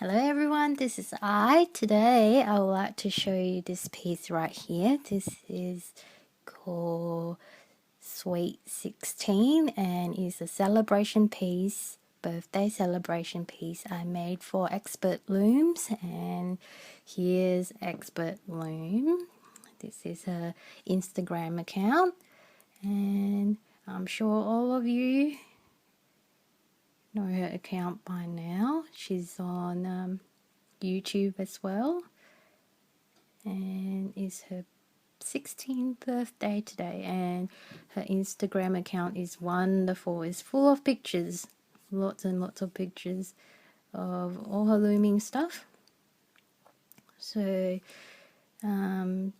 Hello everyone, this is I. Today I would like to show you this piece right here. This is called Sweet 16 and is a celebration piece, birthday celebration piece I made for Expert Looms. And here's Expert Loom. This is her Instagram account, and I'm sure all of you know her account by now. She's on YouTube as well, and it's her 16th birthday today, and her Instagram account is wonderful. It's full of pictures, lots and lots of pictures of all her looming stuff. So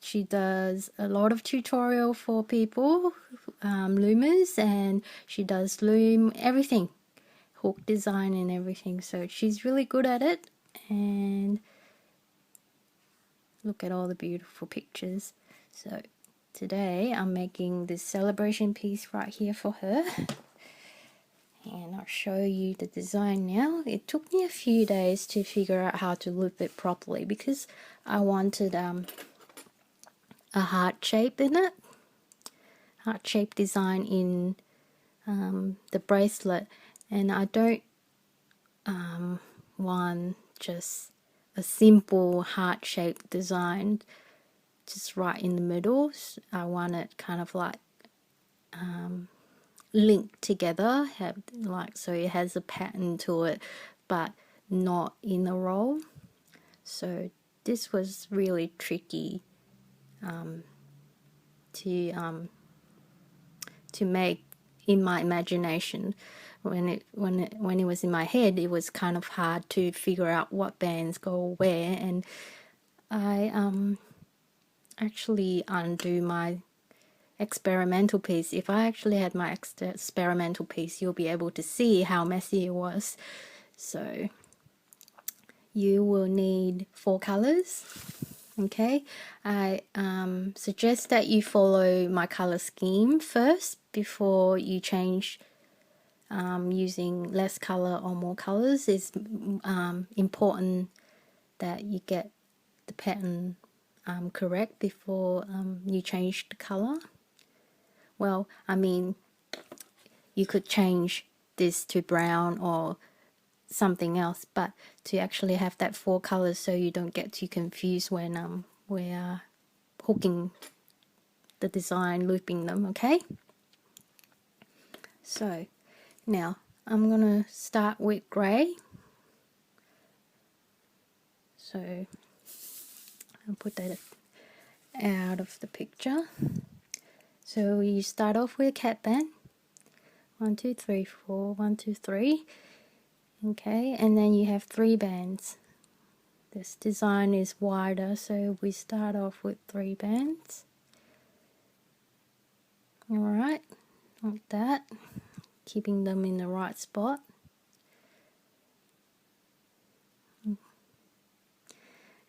she does a lot of tutorial for people, loomers, and she does loom everything, hook design and everything. So she's really good at it, and look at all the beautiful pictures. So today I'm making this celebration piece right here for her, and I'll show you the design now. It took me a few days to figure out how to loop it properly because I wanted a heart shape in it, heart shape design in the bracelet, and I don't want just a simple heart shaped design just right in the middle. I want it kind of like linked together, have like, so it has a pattern to it but not in a roll. So this was really tricky to make in my imagination. When it was in my head, it was kind of hard to figure out what bands go where, and I actually undo my experimental piece. If I actually had my experimental piece, you'll be able to see how messy it was. So you will need 4 colors. Okay, I suggest that you follow my color scheme first before you change using less color or more colors. It's important that you get the pattern correct before you change the color. Well, I mean, you could change this to brown or something else, but to actually have that 4 colors so you don't get too confused when we're hooking the design, looping them. Okay, so now I'm gonna start with gray. So I'll put that out of the picture. So you start off with a cat band, 1 2 3 4, 1 2 3. Okay, and then you have 3 bands. This design is wider, so we start off with 3 bands. Alright, like that, keeping them in the right spot.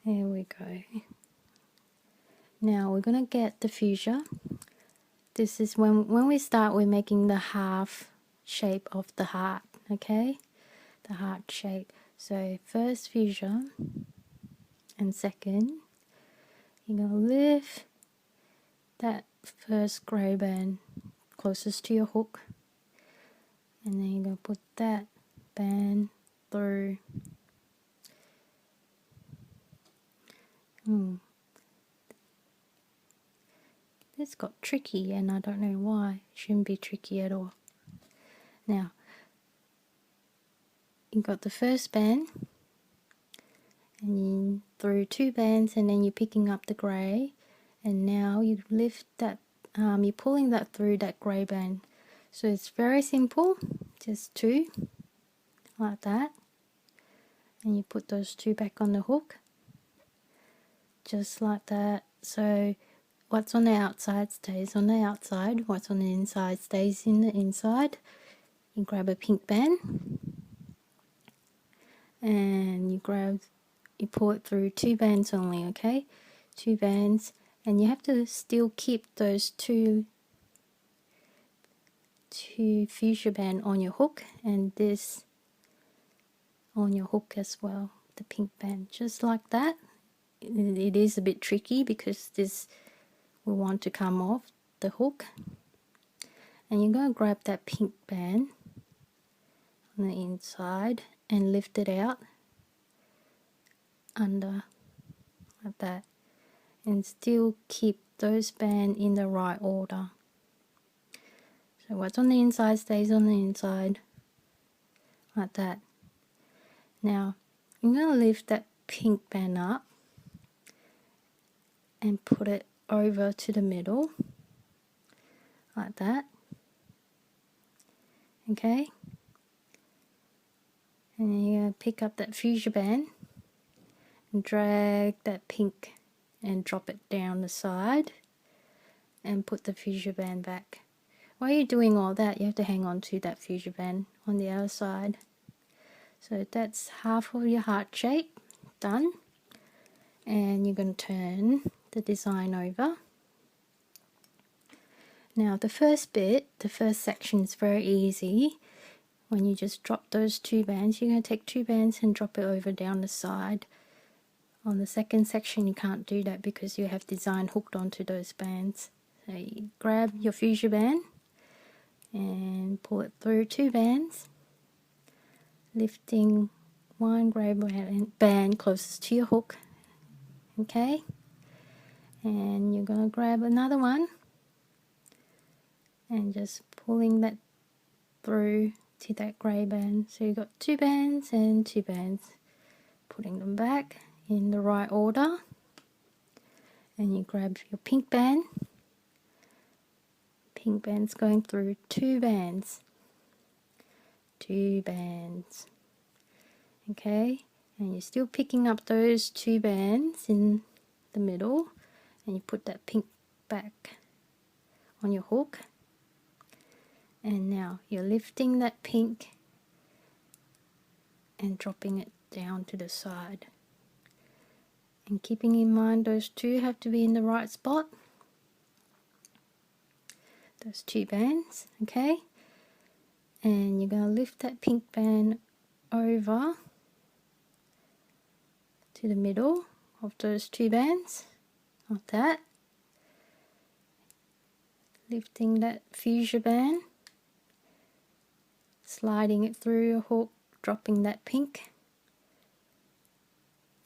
There we go. Now we're going to get the fuchsia. This is when we start, we're making the half shape of the heart, okay? The heart shape. So first fuchsia, and second, you're going to lift that first grey band closest to your hook, and then you're going to put that band through. This got tricky, and I don't know why. It shouldn't be tricky at all. Now you got the first band, and you through 2 bands, and then you're picking up the grey, and now you lift that, you're pulling that through that grey band. So it's very simple, just 2 like that, and you put those 2 back on the hook just like that. So what's on the outside stays on the outside, what's on the inside stays in the inside. You grab a pink band and you pull it through 2 bands only, okay? 2 bands, and you have to still keep those two fuchsia band on your hook, and this on your hook as well. the pink band just like that. It is a bit tricky because this will want to come off the hook, and you're going to grab that pink band on the inside and lift it out under like that, and still keep those bands in the right order. So what's on the inside stays on the inside like that. Now I'm going to lift that pink band up and put it over to the middle like that. Okay, and then you're going to pick up that fuchsia band and drag that pink and drop it down the side and put the fuchsia band back. While you're doing all that, you have to hang on to that fuchsia band on the other side. So that's half of your heart shape done, and you're going to turn the design over. Now the first bit, the first section is very easy. When you just drop those two bands, you're going to take two bands and drop it over down the side. On the second section you can't do that because you have design hooked onto those bands. So you grab your fuchsia band and pull it through two bands, lifting one grey band closest to your hook. Okay, and you're going to grab another one and just pulling that through to that grey band. So you've got two bands and two bands, putting them back in the right order, and you grab your pink band. Pink band's going through two bands, okay, and you're still picking up those two bands in the middle, and you put that pink back on your hook, and now you're lifting that pink and dropping it down to the side, and keeping in mind those two have to be in the right spot, those two bands. Okay, and you're going to lift that pink band over to the middle of those two bands like that, lifting that fuchsia band, sliding it through your hook, dropping that pink,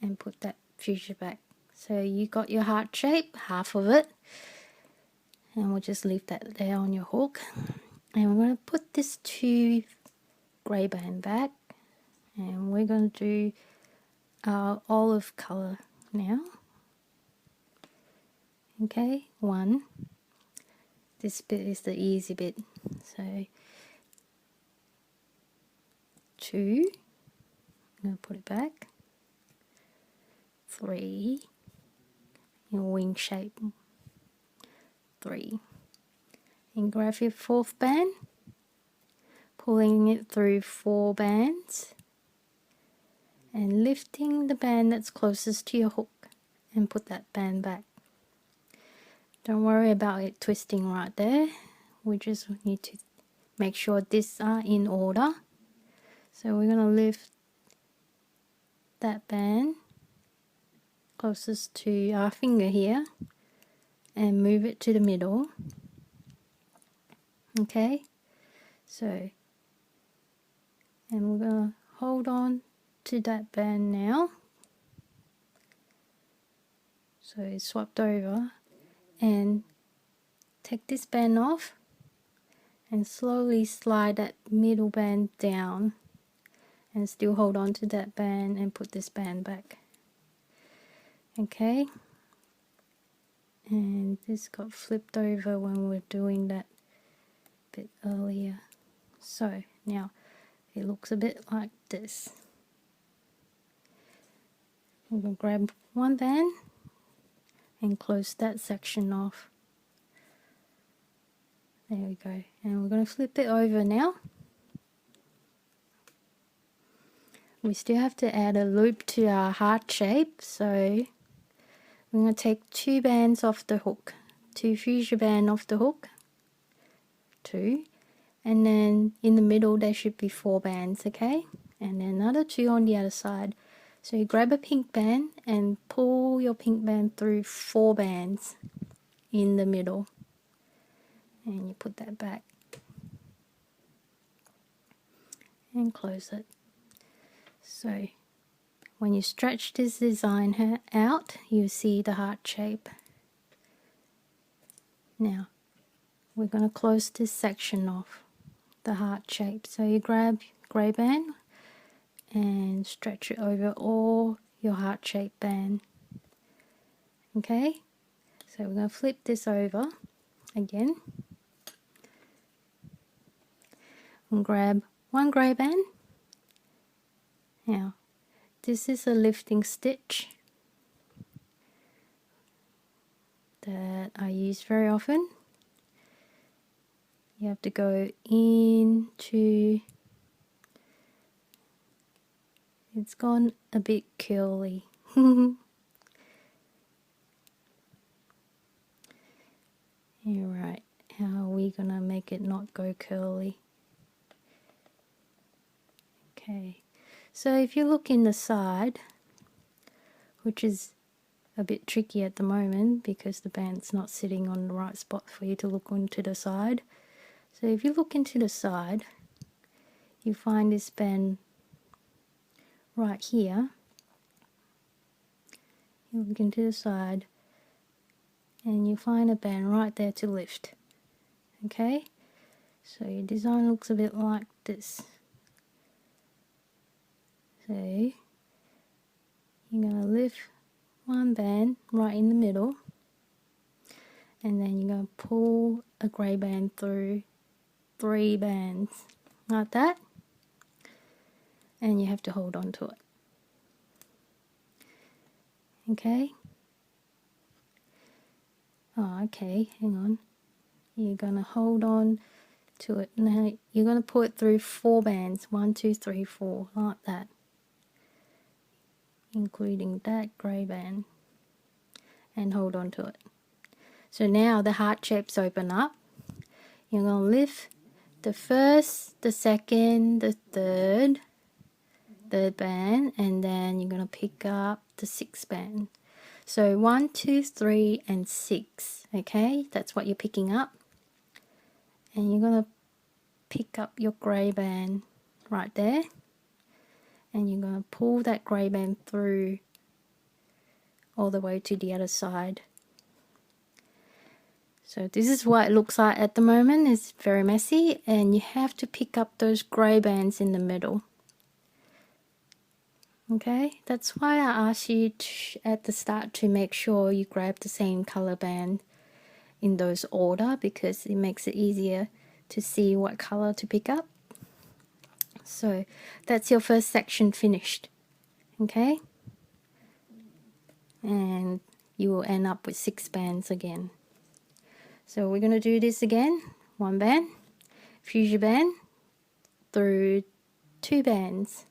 and put that fuchsia back. So you got your heart shape, half of it, and we'll just leave that there on your hook. And we're going to put this two grey band back, and we're going to do our olive colour now. Okay, one. This bit is the easy bit. So two, I'm going to put it back. Three, your wing shape. Three. And grab your fourth band, pulling it through four bands, and lifting the band that's closest to your hook and put that band back. Don't worry about it twisting right there. We just need to make sure these are in order. So we're going to lift that band closest to our finger here and move it to the middle. Okay, so, and we're going to hold on to that band now. So it's swapped over, and take this band off and slowly slide that middle band down, and still hold on to that band and put this band back. Okay, and this got flipped over when we were doing that bit earlier. So now it looks a bit like this. We're going to grab one band and close that section off. There we go, and we're going to flip it over now. We still have to add a loop to our heart shape, so we're going to take two bands off the hook, two fuchsia band off the hook, two, and then in the middle there should be four bands, okay, and then another two on the other side. So you grab a pink band and pull your pink band through 4 bands in the middle, and you put that back and close it. So when you stretch this design out, you see the heart shape. Now we're going to close this section off, the heart shape. So you grab grey band and stretch it over all your heart shape band. Okay, so we're going to flip this over again and grab one grey band. Now this is a lifting stitch that I use very often. You have to go into, it's gone a bit curly. Alright, how are we gonna make it not go curly? Okay, so if you look in the side, which is a bit tricky at the moment because the band's not sitting on the right spot for you to look onto the side. So if you look into the side, you find this band right here. You look into the side and you find a band right there to lift. Okay, so your design looks a bit like this. So you're going to lift one band right in the middle, and then you're going to pull a grey band through 3 bands like that, and you have to hold on to it. Okay, okay, hang on, you're going to hold on to it. Now you're going to pull it through 4 bands, 1 2 3 4, like that, including that grey band, and hold on to it. So now the heart shapes open up. You're going to lift the first, the second, the third band, and then you're going to pick up the 6th band. So 1 2 3 and 6. Okay, that's what you're picking up, and you're going to pick up your grey band right there, and you're going to pull that grey band through all the way to the other side. So this is what it looks like at the moment. It's very messy, and you have to pick up those grey bands in the middle. Okay, that's why I asked you at the start to make sure you grab the same color band in those order, because it makes it easier to see what color to pick up. So that's your first section finished. Okay, and you will end up with 6 bands again. So we're going to do this again. 1 band, fuchsia band through 2 bands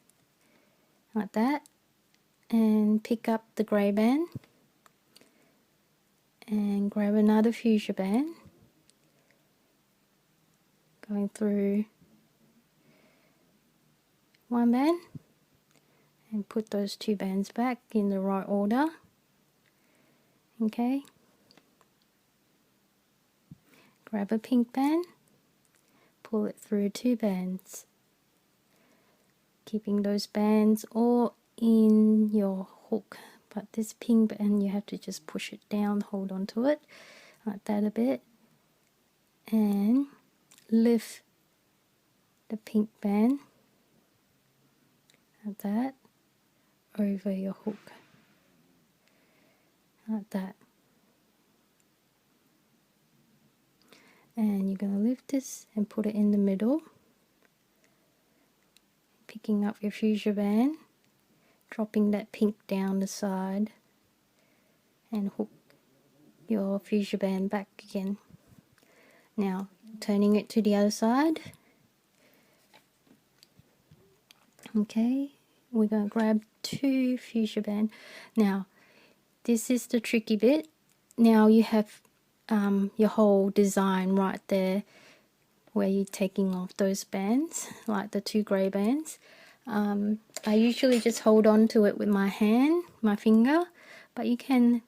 like that, and pick up the grey band and grab another fuchsia band, going through 1 band, and put those 2 bands back in the right order. Okay, grab a pink band, pull it through 2 bands, keeping those bands all in your hook, but this pink band you have to just push it down, hold on to it like that a bit, and lift the pink band like that over your hook like that, and you're going to lift this and put it in the middle, picking up your fuchsia band, dropping that pink down the side, and hook your fuchsia band back again. Now turning it to the other side. Okay, we're going to grab 2 fuchsia band. Now this is the tricky bit. Now you have your whole design right there where you're taking off those bands, like the 2 grey bands. I usually just hold on to it with my hand, my finger, but you can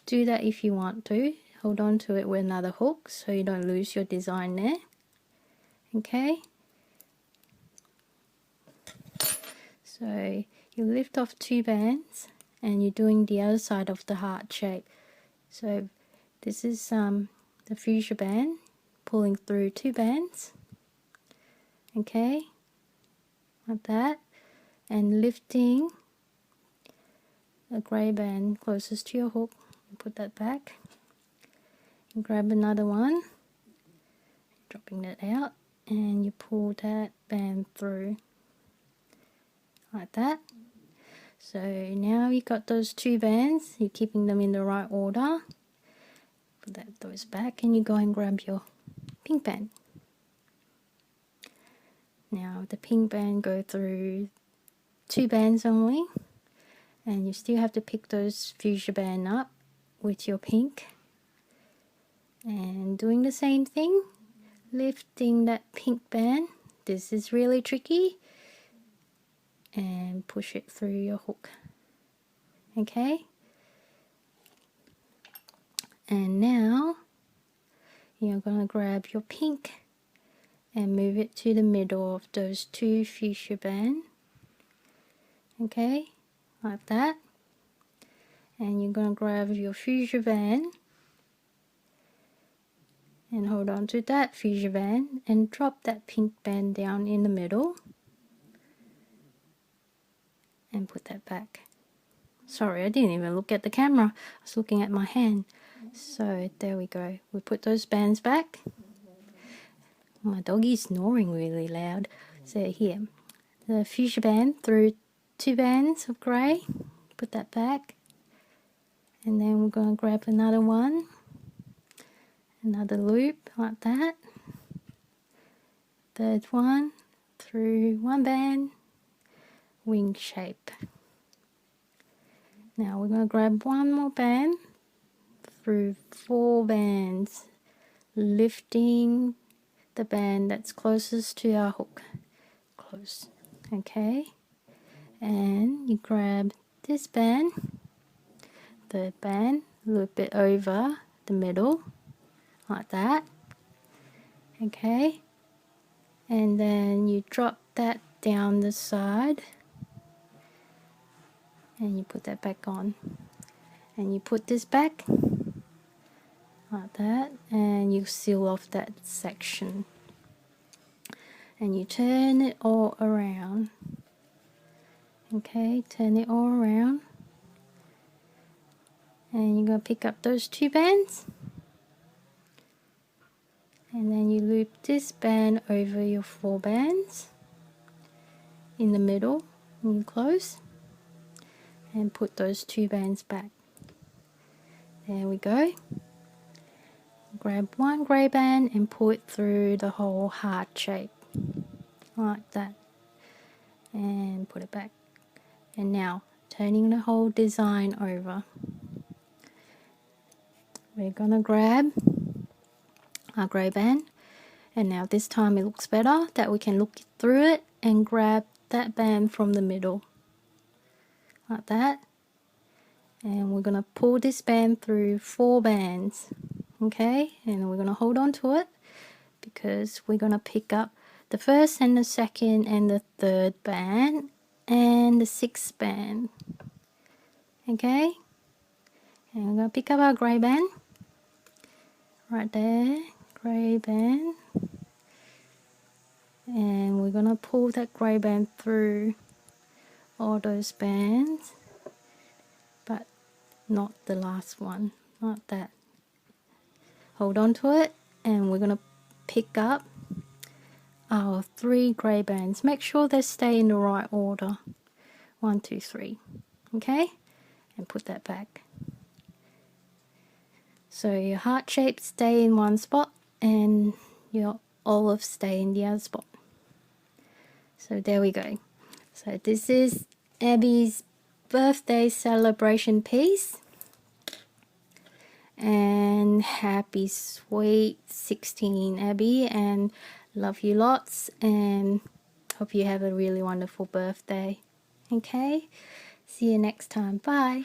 do that if you want to. Hold on to it with another hook so you don't lose your design there. Okay, so you lift off 2 bands and you're doing the other side of the heart shape. So this is the fuchsia band, pulling through 2 bands, okay, like that, and lifting the grey band closest to your hook, put that back, and grab another one, dropping that out, and you pull that band through like that. So now you've got those 2 bands, you're keeping them in the right order. Put those back and you go and grab your pink band. Now the pink band go through 2 bands only, and you still have to pick those fuchsia band up with your pink, and doing the same thing, lifting that pink band. This is really tricky, and push it through your hook. Okay, and now you're going to grab your pink and move it to the middle of those 2 fuchsia band, okay, like that, and you're going to grab your fuchsia band and hold on to that fuchsia band and drop that pink band down in the middle and put that back. Sorry, I didn't even look at the camera, I was looking at my hand. So there we go, we put those bands back. My doggy's snoring really loud. So here, the fuchsia band through 2 bands of grey, put that back, and then we're going to grab another one, another loop like that, 3rd one through 1 band, wing shape. Now we're going to grab 1 more band through 4 bands, lifting the band that's closest to our hook, close, okay, and you grab this band, the band, loop it over the middle like that, okay, and then you drop that down the side and you put that back on, and you put this back like that, and you seal off that section, and you turn it all around, okay, turn it all around, and you're going to pick up those 2 bands, and then you loop this band over your 4 bands in the middle, and you close and put those 2 bands back. There we go. Grab 1 grey band and pull it through the whole heart shape like that, and put it back. And now turning the whole design over, we're gonna grab our grey band, and now this time it looks better that we can look through it and grab that band from the middle like that, and we're gonna pull this band through 4 bands, okay, and we're gonna hold on to it because we're gonna pick up the 1st and the 2nd and the 3rd band and the 6th band, okay, and we're gonna pick up our grey band right there, grey band, and we're gonna pull that grey band through all those bands, but not the last one, not that. Hold on to it, and we're gonna pick up our 3 grey bands. Make sure they stay in the right order, 1, 2, 3, okay, and put that back. So your heart shapes stay in one spot and your olive stay in the other spot. So there we go. So this is Abby's birthday celebration piece, and happy sweet 16 Abby, and love you lots, and Hope you have a really wonderful birthday. Okay, see you next time. Bye.